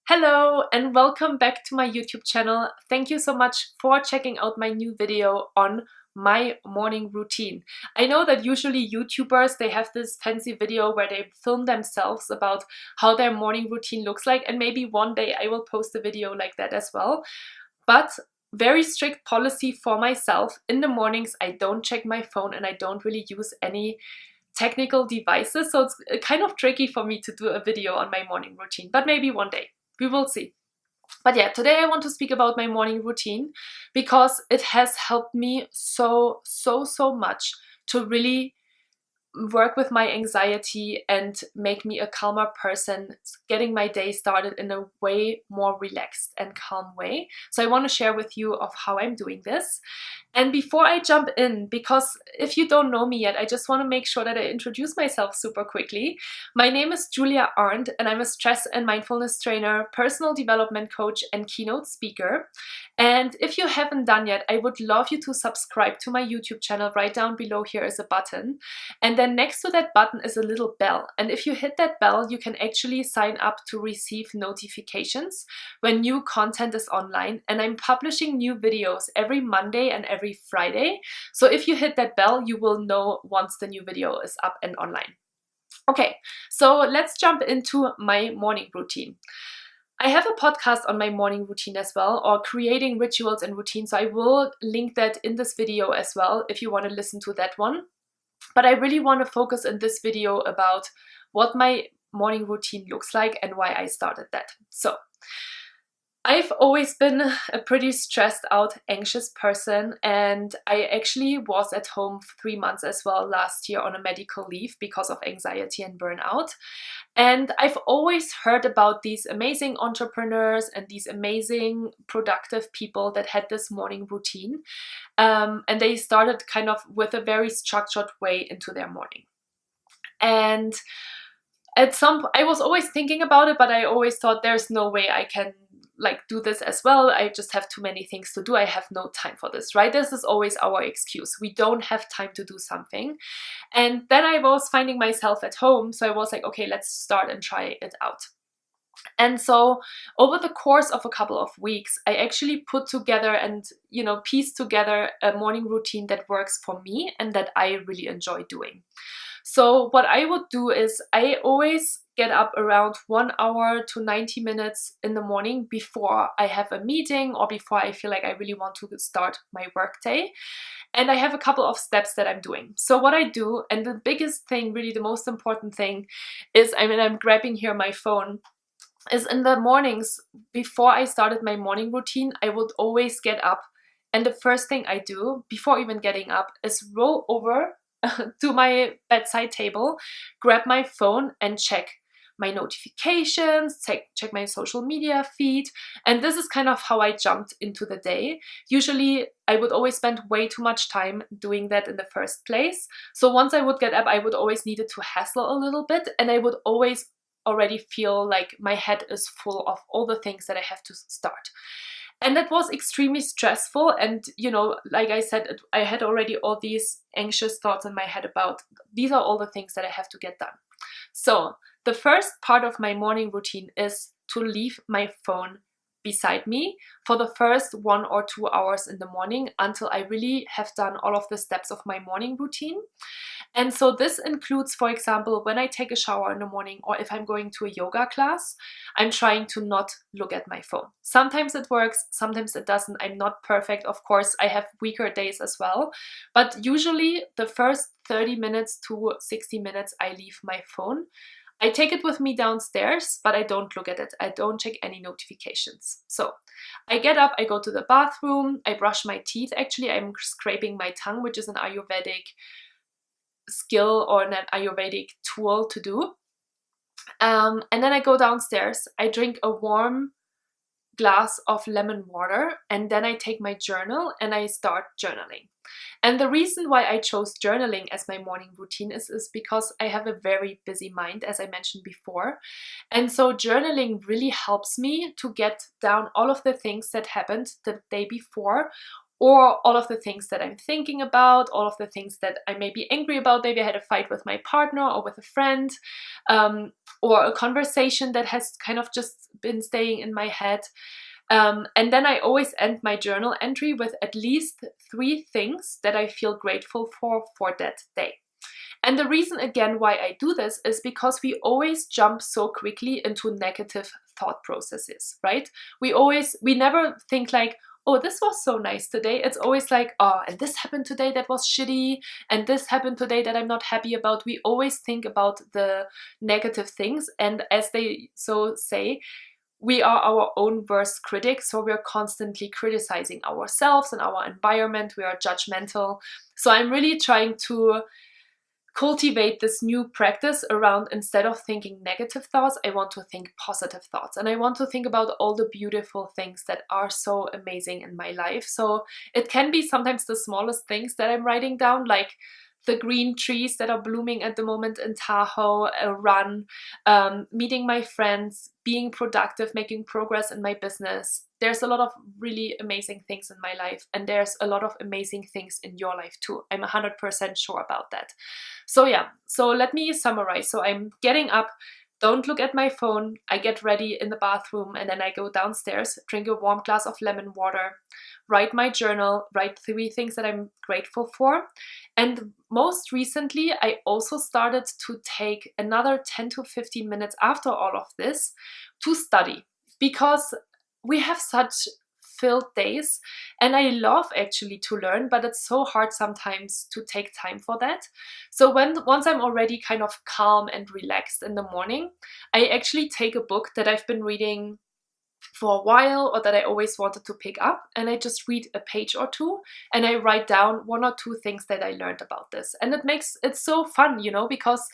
Hello and welcome back to my YouTube channel. Thank you so much for checking out my new video on my morning routine. I know that usually YouTubers, they have this fancy video where they film themselves about how their morning routine looks like, and maybe one day I will post a video like that as well. But very strict policy for myself. In the mornings, I don't check my phone and I don't really use any technical devices, so it's kind of tricky for me to do a video on my morning routine, but maybe one day. We will see. But yeah, today I want to speak about my morning routine because it has helped me so much to really work with my anxiety and make me a calmer person, getting my day started in a way more relaxed and calm way. So I want to share with you of how I'm doing this. And before I jump in, because if you don't know me yet, I just want to make sure that I introduce myself super quickly. My name is Julia Arndt and I'm a stress and mindfulness trainer, personal development coach and keynote speaker. And if you haven't done yet, I would love you to subscribe to my YouTube channel. Right down below here is a button. And then next to that button is a little bell. And if you hit that bell, you can actually sign up to receive notifications when new content is online. And I'm publishing new videos every Monday and every Friday. So if you hit that bell, you will know once the new video is up and online. Okay, so let's jump into my morning routine. I have a podcast on my morning routine as well, or creating rituals and routines. So I will link that in this video as well if you want to listen to that one. But I really want to focus in this video about what my morning routine looks like and why I started that. So I've always been a pretty stressed out, anxious person, and I actually was at home for 3 months as well last year on a medical leave because of anxiety and burnout. And I've always heard about these amazing entrepreneurs and these amazing productive people that had this morning routine. And they started kind of with a very structured way into their morning. And I was always thinking about it, but I always thought there's no way I can do this as well. I just have too many things to do. I have no time for this, right? This is always our excuse. We don't have time to do something. And then I was finding myself at home. So I was like, okay, let's start and try it out. And so over the course of a couple of weeks, I actually put together and, pieced together a morning routine that works for me and that I really enjoy doing. So what I would do is I always get up around 1 hour to 90 minutes in the morning before I have a meeting or before I feel like I really want to start my workday. And I have a couple of steps that I'm doing. So what I do, and the biggest thing, really the most important thing is, I'm grabbing here my phone, is in the mornings before I started my morning routine, I would always get up. And the first thing I do before even getting up is roll over to my bedside table, grab my phone and check my notifications, check my social media feed. And this is kind of how I jumped into the day. Usually I would always spend way too much time doing that in the first place. So once I would get up, I would always need it to hassle a little bit, and I would always already feel like my head is full of all the things that I have to start. And that was extremely stressful. And, like I said, I had already all these anxious thoughts in my head about these are all the things that I have to get done. So the first part of my morning routine is to leave my phone beside me for the first 1 or 2 hours in the morning until I really have done all of the steps of my morning routine. And so this includes, for example, when I take a shower in the morning or if I'm going to a yoga class, I'm trying to not look at my phone. Sometimes it works, sometimes it doesn't. I'm not perfect. Of course, I have weaker days as well. But usually the first 30 minutes to 60 minutes, I leave my phone. I take it with me downstairs, but I don't look at it. I don't check any notifications. So I get up, I go to the bathroom, I brush my teeth. Actually, I'm scraping my tongue, which is an Ayurvedic skill or an Ayurvedic tool to do. And then I go downstairs, I drink a warm glass of lemon water, and then I take my journal and I start journaling. And the reason why I chose journaling as my morning routine is because I have a very busy mind, as I mentioned before. And so journaling really helps me to get down all of the things that happened the day before or all of the things that I'm thinking about, all of the things that I may be angry about. Maybe I had a fight with my partner or with a friend, or a conversation that has kind of just been staying in my head. And then I always end my journal entry with at least 3 things that I feel grateful for that day. And the reason again why I do this is because we always jump so quickly into negative thought processes, right? We never think like, oh, this was so nice today. It's always like, oh, and this happened today that was shitty, and this happened today that I'm not happy about. We always think about the negative things, and as they so say, we are our own worst critic, so we're constantly criticizing ourselves and our environment. We are judgmental. So I'm really trying to cultivate this new practice around, instead of thinking negative thoughts, I want to think positive thoughts. And I want to think about all the beautiful things that are so amazing in my life. So it can be sometimes the smallest things that I'm writing down, like the green trees that are blooming at the moment in Tahoe, a run, meeting my friends, being productive, making progress in my business. There's a lot of really amazing things in my life, and there's a lot of amazing things in your life too. I'm 100% sure about that. So yeah, so let me summarize. So I'm getting up, don't look at my phone, I get ready in the bathroom, and then I go downstairs, drink a warm glass of lemon water, write my journal, write 3 things that I'm grateful for. And most recently, I also started to take another 10 to 15 minutes after all of this to study, because we have such filled days, and I love actually to learn, but it's so hard sometimes to take time for that. So once I'm already kind of calm and relaxed in the morning, I actually take a book that I've been reading for a while, or that I always wanted to pick up, and I just read a page or 2, and I write down 1 or 2 things that I learned about this. And it makes it so fun, you know, because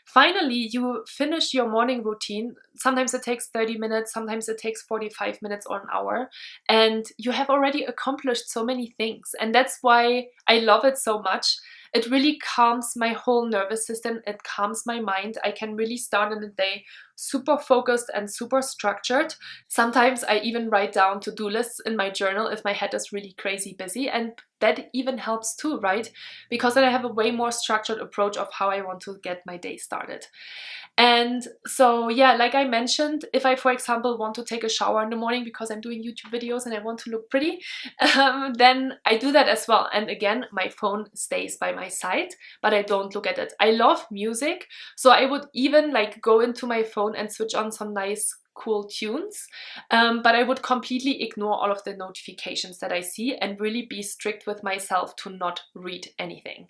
finally you finish your morning routine. Sometimes it takes 30 minutes, sometimes it takes 45 minutes or an hour, and you have already accomplished so many things. And that's why I love it so much. It really calms my whole nervous system. It calms my mind. I can really start in the day super focused and super structured. Sometimes I even write down to-do lists in my journal if my head is really crazy busy, and that even helps too, right? Because then I have a way more structured approach of how I want to get my day started. And so, yeah, like I mentioned, if I, for example, want to take a shower in the morning because I'm doing YouTube videos and I want to look pretty, then I do that as well. And again, my phone stays by my side, but I don't look at it. I love music, so I would even like go into my phone and switch on some nice cool tunes, but I would completely ignore all of the notifications that I see and really be strict with myself to not read anything.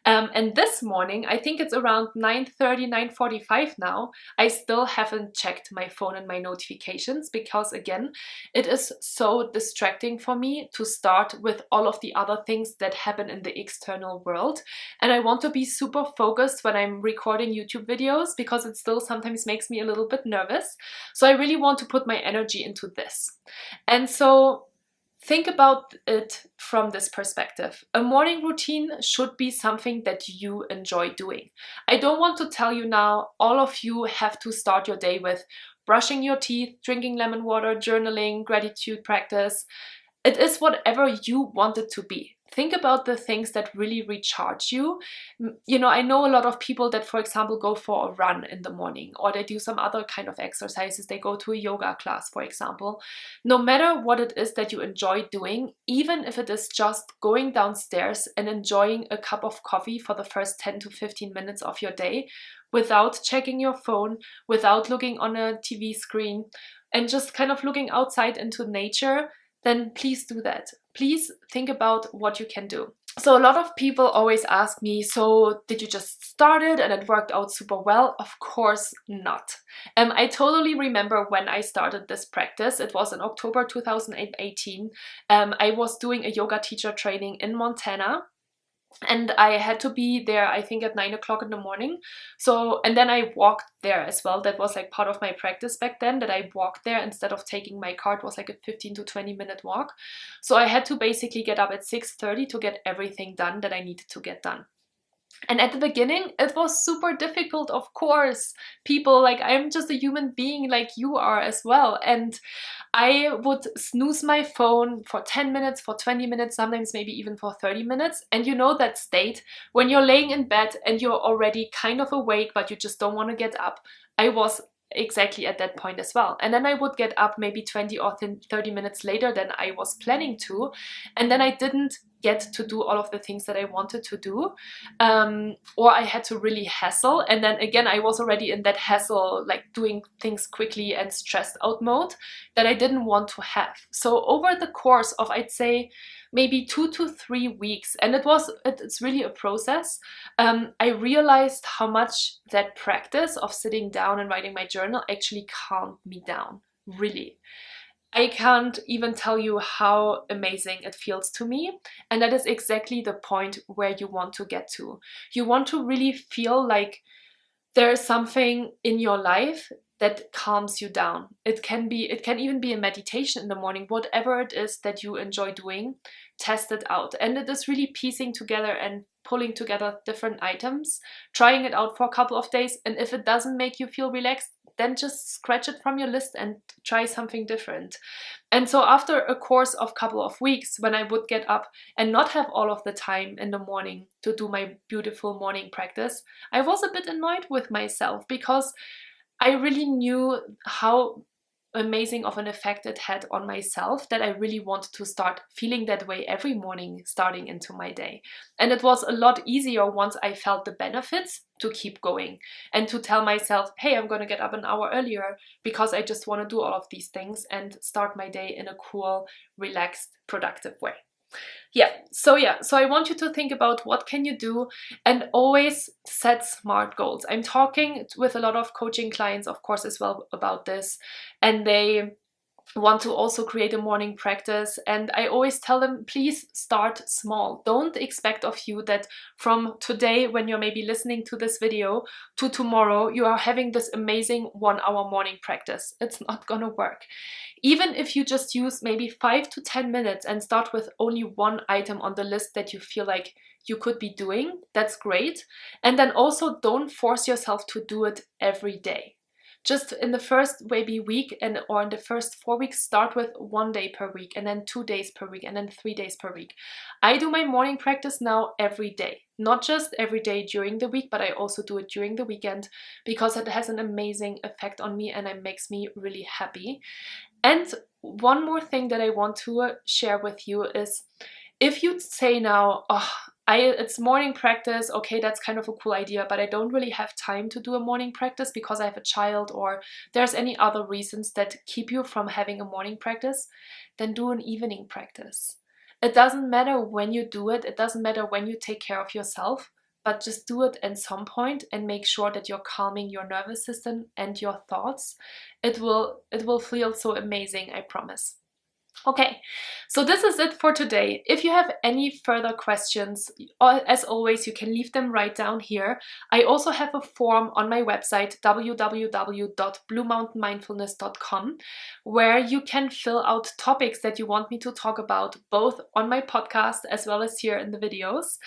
And this morning, I think it's around 9:30, 9:45 now, I still haven't checked my phone and my notifications, because again, it is so distracting for me to start with all of the other things that happen in the external world. And I want to be super focused when I'm recording YouTube videos, because it still sometimes makes me a little bit nervous. So I really want to put my energy into this. And so think about it from this perspective. A morning routine should be something that you enjoy doing. I don't want to tell you now, all of you have to start your day with brushing your teeth, drinking lemon water, journaling, gratitude practice. It is whatever you want it to be. Think about the things that really recharge you. You know, I know a lot of people that, for example, go for a run in the morning, or they do some other kind of exercises. They go to a yoga class, for example. No matter what it is that you enjoy doing, even if it is just going downstairs and enjoying a cup of coffee for the first 10 to 15 minutes of your day, without checking your phone, without looking on a TV screen, and just kind of looking outside into nature, then please do that. Please think about what you can do. So a lot of people always ask me, so did you just start it and it worked out super well? Of course not. I totally remember when I started this practice. It was in October 2018. I was doing a yoga teacher training in Montana. And I had to be there, I think, at 9 o'clock in the morning. So, and then I walked there as well. That was like part of my practice back then, that I walked there instead of taking my car. It was like a 15 to 20 minute walk. So I had to basically get up at 6:30 to get everything done that I needed to get done. And at the beginning, it was super difficult, of course. People, like, I'm just a human being like you are as well. And I would snooze my phone for 10 minutes, for 20 minutes, sometimes maybe even for 30 minutes. And you know that state when you're laying in bed and you're already kind of awake, but you just don't want to get up. I was exactly at that point as well. And then I would get up maybe 20 or 30 minutes later than I was planning to. And then I didn't get to do all of the things that I wanted to do, or I had to really hassle. And then again, I was already in that hassle, like doing things quickly and stressed out mode that I didn't want to have. So over the course of, I'd say, maybe 2 to 3 weeks, and it's really a process, I realized how much that practice of sitting down and writing my journal actually calmed me down, really. I can't even tell you how amazing it feels to me. And that is exactly the point where you want to get to. You want to really feel like there is something in your life that calms you down. It can even be a meditation in the morning, whatever it is that you enjoy doing, test it out. And it is really piecing together and pulling together different items, trying it out for a couple of days. And if it doesn't make you feel relaxed, then just scratch it from your list and try something different. And so after a course of couple of weeks, when I would get up and not have all of the time in the morning to do my beautiful morning practice, I was a bit annoyed with myself because I really knew how amazing of an effect it had on myself that I really wanted to start feeling that way every morning starting into my day. And it was a lot easier once I felt the benefits to keep going and to tell myself, hey, I'm going to get up an hour earlier because I just want to do all of these things and start my day in a cool, relaxed, productive way. So I want you to think about what can you do and always set smart goals. I'm talking with a lot of coaching clients, of course, as well about this, and they want to also create a morning practice, and I always tell them, please start small. Don't expect of you that from today, when you're maybe listening to this video, to tomorrow you are having this amazing 1-hour morning practice. It's not gonna work. Even if you just use maybe 5 to 10 minutes and start with only one item on the list that you feel like you could be doing, that's great. And then also don't force yourself to do it every day. Just in the first maybe week or in the first 4 weeks, start with 1 day per week, and then 2 days per week, and then 3 days per week. I do my morning practice now every day, not just every day during the week, but I also do it during the weekend because it has an amazing effect on me and it makes me really happy. And one more thing that I want to share with you is, if you say now, oh, it's morning practice, okay, that's kind of a cool idea, but I don't really have time to do a morning practice because I have a child or there's any other reasons that keep you from having a morning practice, then do an evening practice. It doesn't matter when you do it, it doesn't matter when you take care of yourself, but just do it at some point and make sure that you're calming your nervous system and your thoughts. It will feel so amazing, I promise. Okay, so this is it for today. If you have any further questions, as always, you can leave them right down here. I also have a form on my website, www.bluemountainmindfulness.com, where you can fill out topics that you want me to talk about, both on my podcast as well as here in the videos.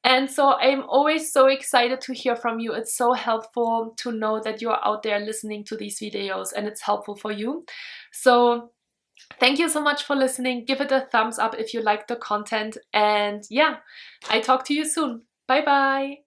And so I'm always so excited to hear from you. It's so helpful to know that you're out there listening to these videos and it's helpful for you. So thank you so much for listening. Give it a thumbs up if you like the content. And yeah, I talk to you soon. Bye bye.